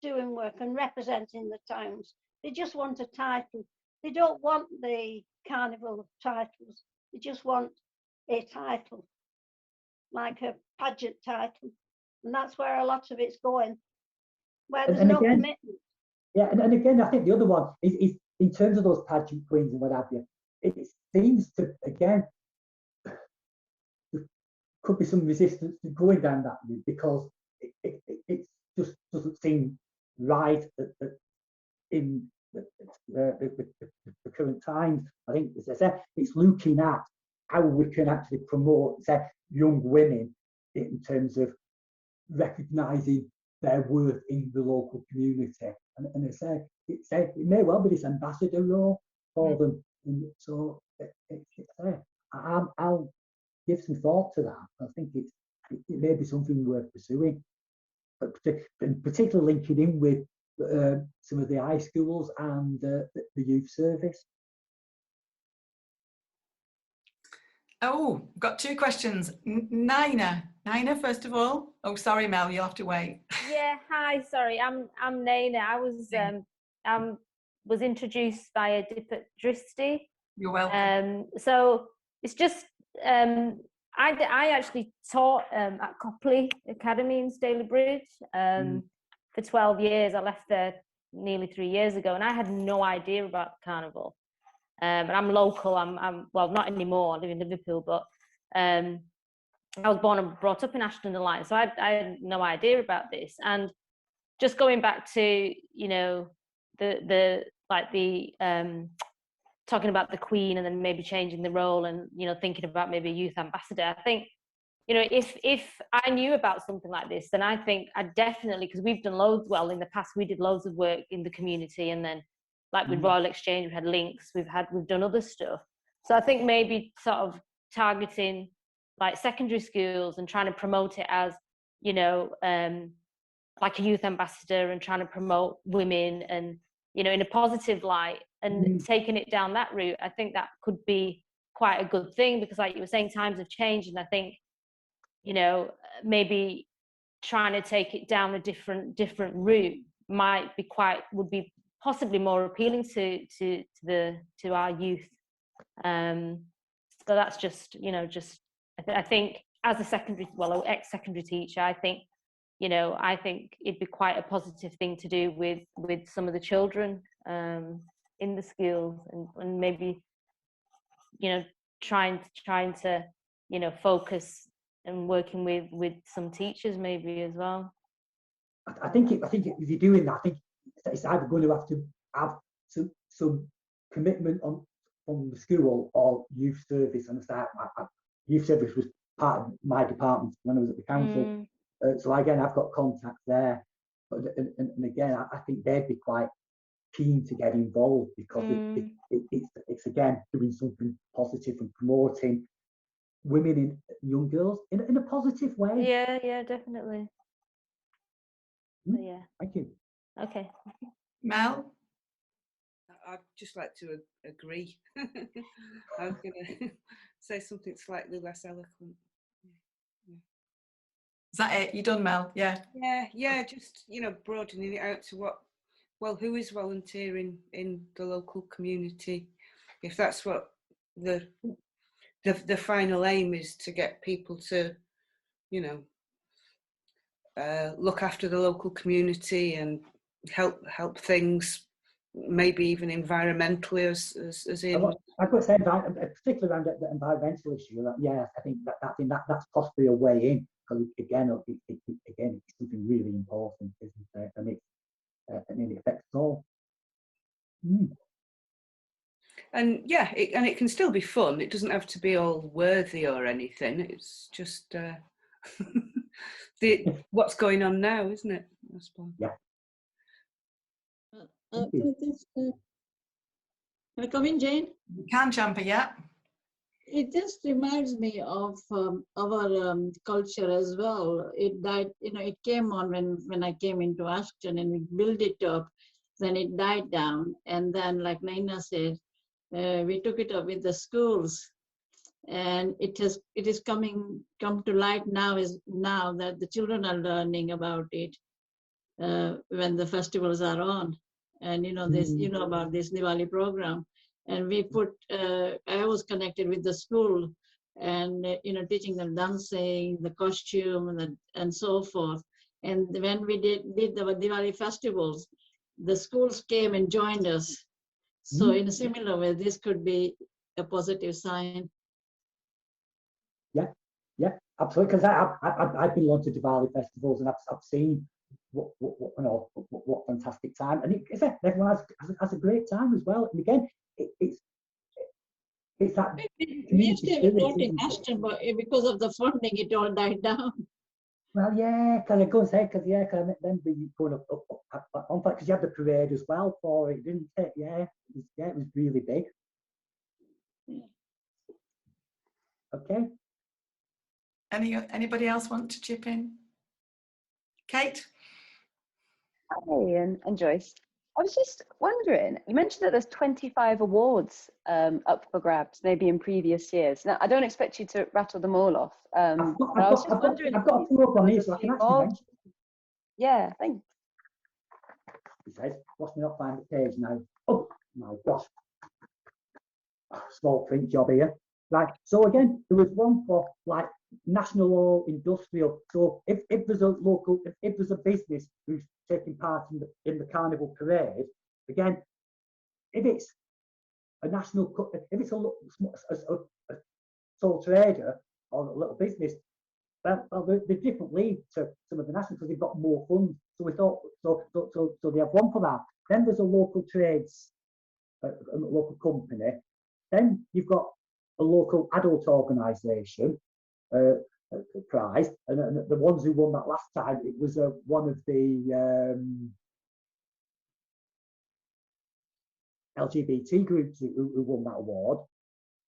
doing work and representing the towns. They just want a title. They don't want the carnival titles. They just want a title, like a pageant title. And that's where a lot of it's going, where there's no commitment. Yeah, and again, I think the other one is in terms of those pageant queens and what have you, it seems to, again, there could be some resistance to going down that route, because it just doesn't seem right in the current times. I think, as I said, it's looking at how we can actually promote, say, young women in terms of recognising their worth in the local community. And I say, it may well be this ambassador role for them. And so I'll give some thought to that. I think it may be something worth pursuing, but particularly linking in with some of the high schools and the youth service. Oh, got two questions. Nina, first of all. Oh, sorry, Mel, you'll have to wait. Yeah, hi. Sorry, I'm Nina. I was introduced via Dipper Dristy. You're welcome. So it's just I actually taught at Copley Academy in Stalybridge for 12 years. I left there nearly 3 years ago, and I had no idea about the carnival. And I'm local. I'm well, not anymore. I live in Liverpool, but I was born and brought up in Ashton-on-the-Lyne, so I had no idea about this. And just going back to, you know, the talking about the Queen and then maybe changing the role and, you know, thinking about maybe a youth ambassador. I think you know, if I knew about something like this, then I think I'd definitely, because we've done loads, well, in the past, we did loads of work in the community, and then like with Royal Exchange, we've had links, we've done other stuff. So I think maybe sort of targeting like secondary schools and trying to promote it as, you know, like a youth ambassador, and trying to promote women and, you know, in a positive light, and taking it down that route, I think that could be quite a good thing, because like you were saying, times have changed, and I think, you know, maybe trying to take it down a different route would be possibly more appealing to our youth. So that's just, you know, I think as a ex-secondary teacher, I think, you know, I think it'd be quite a positive thing to do with some of the children in the schools, and maybe, you know, trying to, you know, focus and working with some teachers maybe as well. I think if you're doing that, I think it's either going to have to have some commitment from the school or youth service. And youth service was part of my department when I was at the council. So again, I've got contacts there. But and again, I think they'd be quite keen to get involved, because it's again doing something positive and promoting women and young girls in a positive way. Yeah, definitely. So, yeah. Thank you. Okay. Mel? I'd just like to agree. I was going to say something slightly less eloquent. Is that it? You done, Mel? Yeah. Yeah. Just, you know, broadening it out to who is volunteering in the local community? If that's what the final aim is, to get people to, you know, look after the local community and help things, maybe even environmentally, as in. I've got to say, particularly around the environmental issue. I think that's possibly a way in, because again, it's something really important, isn't it? And it affects all. And yeah, it can still be fun. It doesn't have to be all worthy or anything. It's just what's going on now, isn't it? I suppose. Yeah. Can I come in, Jane? You can, Champa, yeah. It just reminds me of our culture as well. It died, you know, it came on when I came into Ashton, and we built it up. Then it died down, and then, like Naina said, we took it up with the schools, and it is come to light now that the children are learning about it when the festivals are on, and you know this, you know about this Diwali program, and we put. I was connected with the school, and you know, teaching them dancing, the costume, and so forth. And when we did the Diwali festivals, the schools came and joined us. So in a similar way, this could be a positive sign. Yeah, absolutely. Because I've been along to Diwali festivals, and I've seen what fantastic time, and everyone has a great time as well. And again, it's that. We used to have a lot in Ashton, but because of the funding, it all died down. Well, yeah, because I go and say, because I remember you going up on fact, because you had the parade as well for it, didn't it? Yeah, it was really big. Okay. Anybody else want to chip in? Kate? Hi, Ian and Joyce. I was just wondering, you mentioned that there's 25 awards up for grabs, maybe in previous years. Now, I don't expect you to rattle them all off. I've got a few up on here, so I can actually mention. Yeah, thanks. He says, watch me not find the page now. Oh my gosh. Small print job here. Right, so again, there was one for like national or industrial. So if there's a business who's taking part in the carnival parade, again, if it's a national, if it's a sole trader or a little business, well, they're different league to some of the national, because they've got more funds. So we thought, so they have one for that. Then there's a local trades, a local company. Then you've got a local adult organisation, prize, and the ones who won that last time, it was one of the LGBT groups who won that award.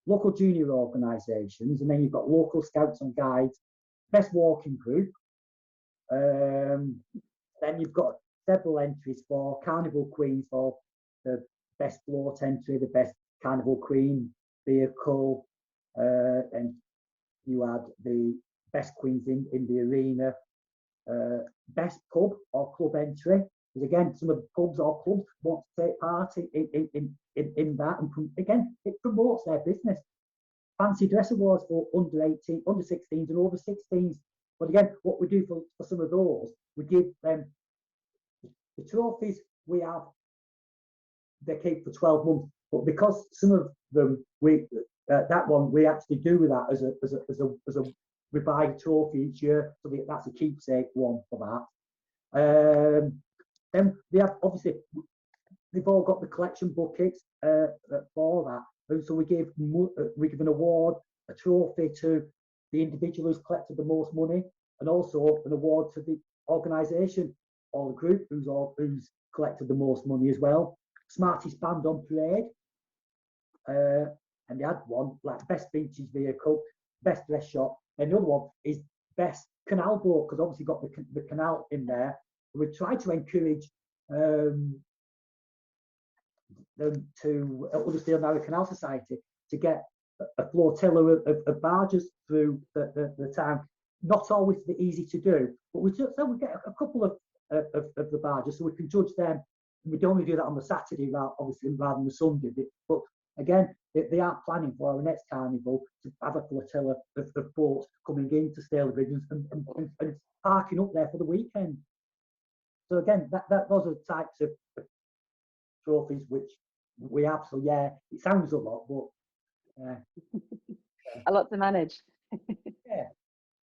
Local junior organisations, and then you've got local scouts and guides, best walking group. Then you've got several entries for Carnival Queens for the best float entry, the best Carnival Queen vehicle, and you had the best queens in the arena, best pub or club entry. Because again, some of the pubs or clubs want to take part in that, and again, it promotes their business. Fancy dress awards for under 18, under 16s, and over 16s. But again, what we do for some of those, we give them the trophies. We have they keep for 12 months, but because some of them that one we actually do with that as a we buy a trophy each year, so that's a keepsake one for that. Then they have, obviously, they've all got the collection buckets for that, and so we give an award, a trophy to the individual who's collected the most money, and also an award to the organisation or the group who's collected the most money as well. Smartest band on parade, and they had one like best vintage vehicle, best dress shop, and the other one is best canal boat, because obviously got the canal in there. We try to encourage them to Huddersfield Narrow Canal Society to get a flotilla of barges through the town. Not always easy to do, but we get a couple of the barges, so we can judge them. We'd only do that on the Saturday, obviously, rather than the Sunday. But again, they are planning for our next carnival to have a flotilla of boats coming into Stalybridge and parking up there for the weekend. So again, those are the types of trophies which we have. So yeah, it sounds a lot, but a lot to manage. Yeah,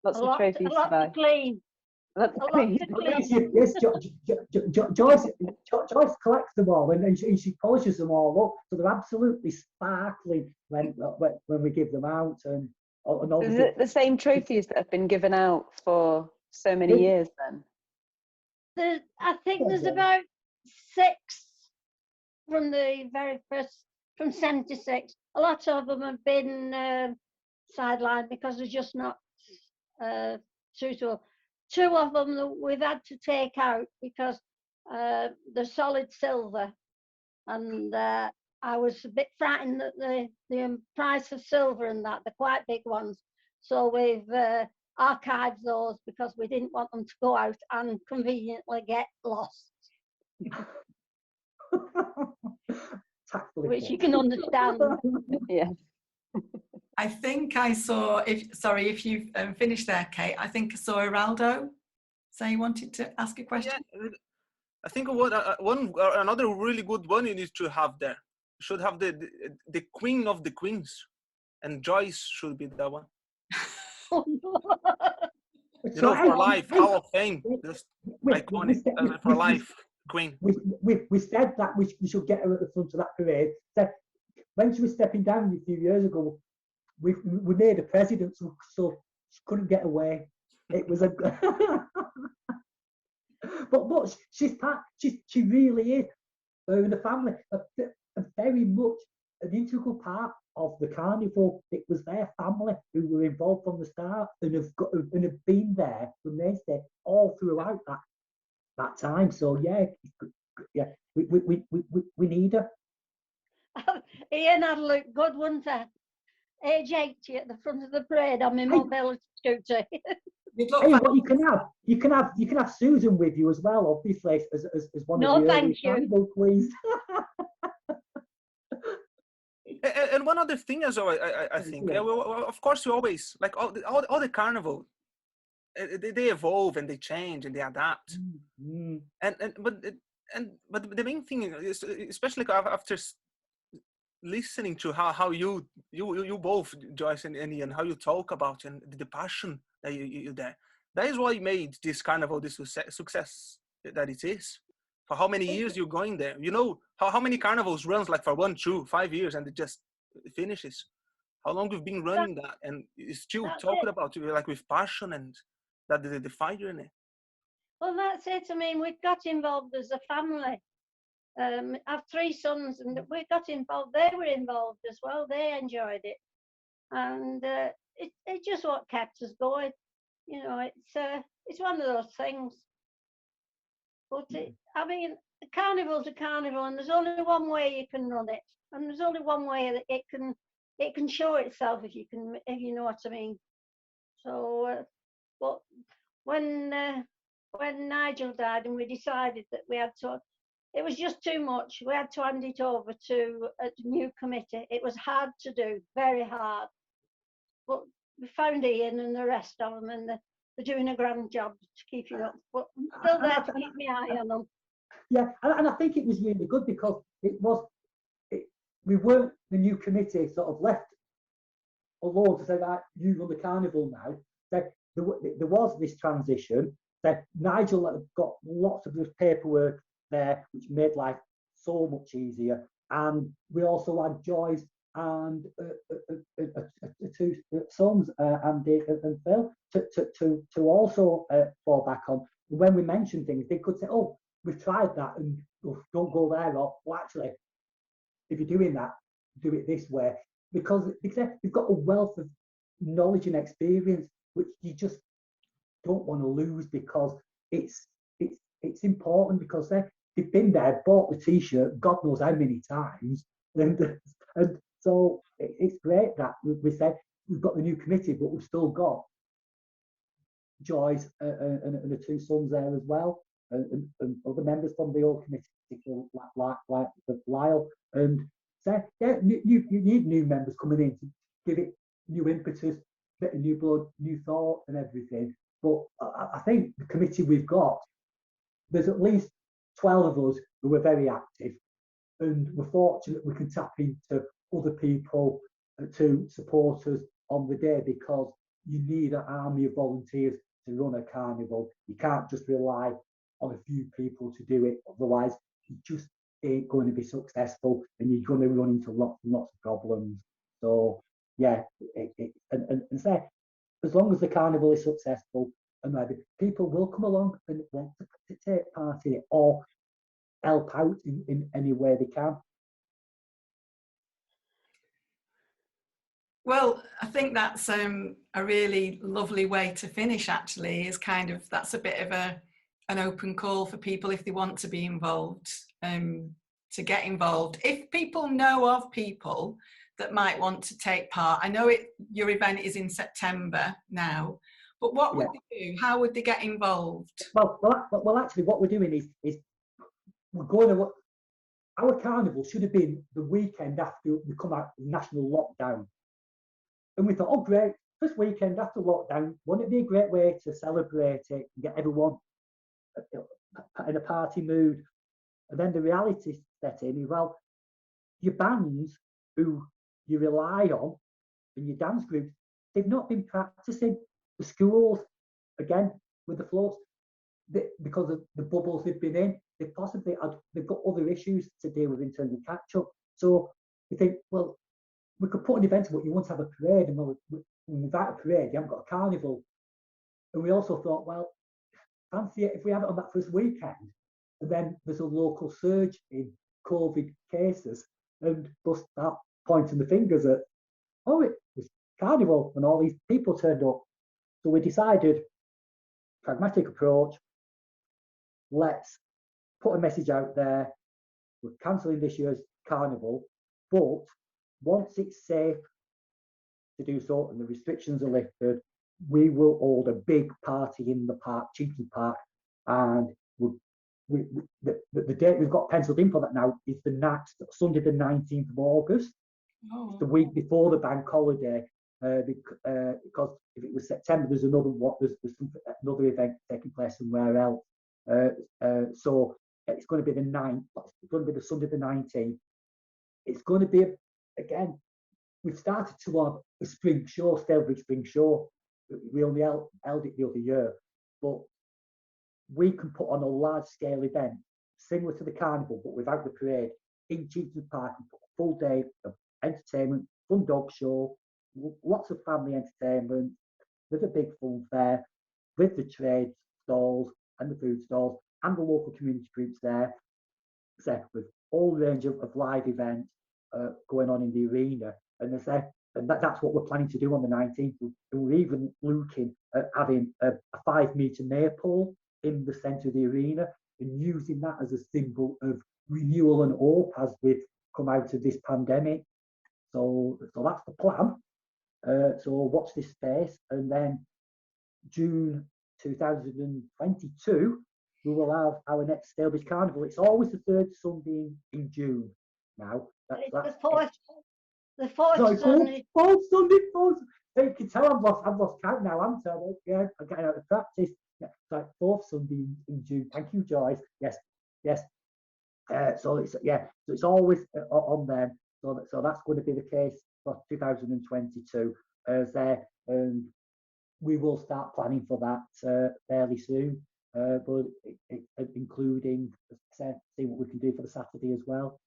lots of trophies a lot to clean. Yes, Joyce collects them all, and she polishes them all up, so they're absolutely sparkling when we give them out. And is it the same trophies that have been given out for so many years then? I think there's about 6 from the very first, from 76. A lot of them have been sidelined because they're just not suitable. 2 of them that we've had to take out because they're solid silver, and I was a bit frightened that the price of silver and that, they're quite big ones. So we've archived those because we didn't want them to go out and conveniently get lost. Which you can understand. Yeah. I think I saw, if you've finished there, Kate, I think I saw Geraldo say he wanted to ask a question. Yeah, I think another really good one you need to have there. You should have the Queen of the Queens, and Joyce should be that one. You know, for life, Hall of Fame, just iconic for life, Queen. We said that we should get her at the front of that parade. So when she was stepping down a few years ago, we made a president, so she couldn't get away. It was a but she really is in the family a very much an integral part of the carnival. It was their family who were involved from the start and have been there from mainstay all throughout that time. So yeah, we need her. Ian had looked good, wouldn't he? Age 80 at the front of the parade on my mobility scooter. Hey, what you can have Susan with you as well, obviously, as one of the early carnival queens. And one other thing as well, I think, well, of course, you always like all the carnival, they evolve and they change and they adapt. But the main thing is, especially after listening to how you both, Joyce and Ian, how you talk about and the passion that you there. That is what made this carnival this success that it is. For how many years you're going there? You know how many carnivals runs like for 1, 2, 5 years and it just finishes. how long we've been running that, and it's still That's talking it. about it like with passion, and that the fire in it. Well, that's it. I mean, we got involved as a family. I have 3 sons, and we got involved. They were involved as well. They enjoyed it, and it just what kept us going. You know, it's one of those things. But I mean, a carnival's a carnival, and there's only one way you can run it, and there's only one way that it can show itself, if you know what I mean. So, but when Nigel died, and we decided that we had to, it was just too much. We had to hand it over to a new committee. It was hard to do, very hard. But we found Ian and the rest of them, and they're doing a grand job to keep it up. But I'm still there to keep my eye on them. Yeah, and I think it was really good because we weren't the new committee sort of left alone to say that you run the carnival now. That there was this transition. That Nigel had got lots of this paperwork there, which made life so much easier. And we also had Joyce and 2 sons, Andy and Phil, to also fall back on. When we mentioned things, they could say, "Oh, we've tried that, and don't go there." Or, "Well, actually, if you're doing that, do it this way," because they've got a wealth of knowledge and experience which you just don't want to lose, because it's important, because they've been there, bought the t-shirt God knows how many times, and so it's great that we said we've got the new committee, but we've still got Joyce and the 2 sons there as well, and other members from the old committee, like Lyle, and so yeah, you need new members coming in to give it new impetus, bit of new blood, new thought, and everything. But I think the committee we've got, there's at least 12 of us who are very active, and we're fortunate we can tap into other people to support us on the day, because you need an army of volunteers to run a carnival. You can't just rely on a few people to do it, otherwise you just ain't going to be successful, and you're going to run into lots and lots of problems. So yeah, and say, as long as the carnival is successful, and maybe people will come along and want to take part in it or help out in any way they can. Well, I think that's a really lovely way to finish, actually, is kind of, that's a bit of an open call for people, if they want to be involved, to get involved. If people know of people that might want to take part, I know your event is in September now, but what would they do? How would they get involved? Well, actually, what we're doing is we're going to, our carnival should have been the weekend after we come out of national lockdown. And we thought, oh, great, first weekend after lockdown, wouldn't it be a great way to celebrate it and get everyone in a party mood? And then the reality set in, well, your bands who you rely on and your dance groups, they've not been practicing. The schools, again, with the floats, because of the bubbles they've been in, they've got other issues to deal with in terms of catch up. So we think, well, we could put an event, but you want to have a parade, and without a parade, you haven't got a carnival. And we also thought, well, fancy it if we have it on that first weekend, and then there's a local surge in COVID cases, and they'll start pointing the fingers at, oh, it was carnival, and all these people turned up. So we decided, pragmatic approach, let's put a message out there, we're cancelling this year's carnival, but once it's safe to do so and the restrictions are lifted, we will hold a big party in the park, Chinky Park, and the date we've got penciled in for that now is Sunday the 19th of August. Oh. It's the week before the bank holiday, because if it was September, there's another event taking place somewhere else. So it's going to be the 9th. It's going to be the Sunday the 19th. It's going to be again. We've started to have a spring show, Stalybridge Spring Show. We only held it the other year, but we can put on a large-scale event similar to the carnival, but without the parade, in Cheetham Park, and put a full day of entertainment, fun dog show, lots of family entertainment, with a big fun fair, with the trade stalls and the food stalls and the local community groups there, with all range of live events going on in the arena. And they say, and that's what we're planning to do on the 19th. We're even looking at having a 5-metre maypole in the centre of the arena and using that as a symbol of renewal and hope as we've come out of this pandemic. So that's the plan. So watch this space, and then June 2022, we will have our next Stalybridge Carnival. It's always the third Sunday in June. Now that's the fourth no, Sunday. Fourth Sunday. So you can tell I've lost count now. I'm getting out of practice. Yeah, like fourth Sunday in June. Thank you, Joyce. Yes. So it's always on there. So that's going to be the case for 2022. We will start planning for that fairly soon, but including see what we can do for the Saturday as well.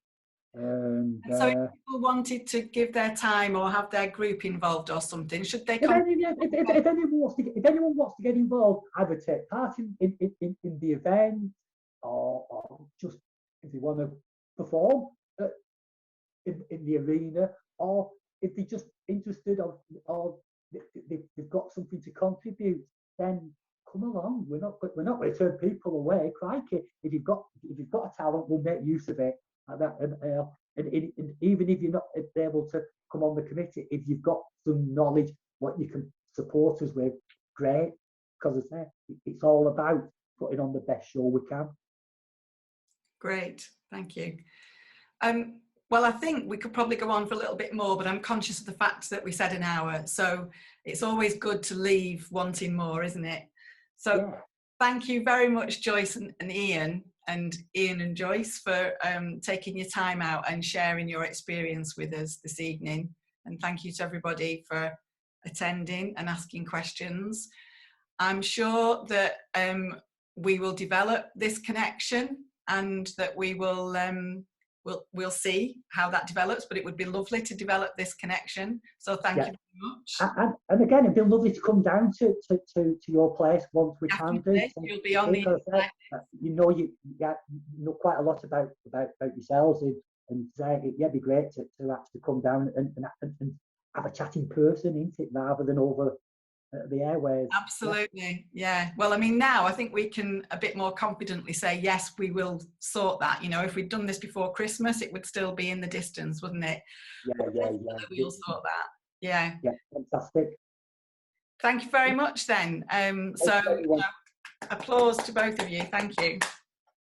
So if people wanted to give their time or have their group involved or something, should they come? If anyone wants to get involved, either take part in the event or just if they want to perform in the arena, or if they're just interested or they've got something to contribute, then come along. We're not going to turn people away. Crikey, if you've got a talent, we'll make use of it. And even if you're not able to come on the committee, if you've got some knowledge what you can support us with, great. Because it's all about putting on the best show we can. Great, thank you. Well, I think we could probably go on for a little bit more, but I'm conscious of the fact that we said an hour, so it's always good to leave wanting more, isn't it? So yeah. Thank you very much, Joyce and Ian and Joyce, for taking your time out and sharing your experience with us this evening. And thank you to everybody for attending and asking questions. I'm sure that we will develop this connection and that we will we'll see how that develops, but it would be lovely to develop this connection. So thank you very much. And again, it'd be lovely to come down to your place once we can do. You'll be on the you know quite a lot about yourselves, and it'd be great to actually come down and have a chat in person, isn't it, rather than over the airways. Absolutely, yeah. Well, I mean, now I think we can a bit more confidently say, yes, we will sort that. You know, if we'd done this before Christmas, it would still be in the distance, wouldn't it? Yeah. We'll sort that. Yeah. Yeah, fantastic. Thank you very much then. So applause to both of you. Thank you.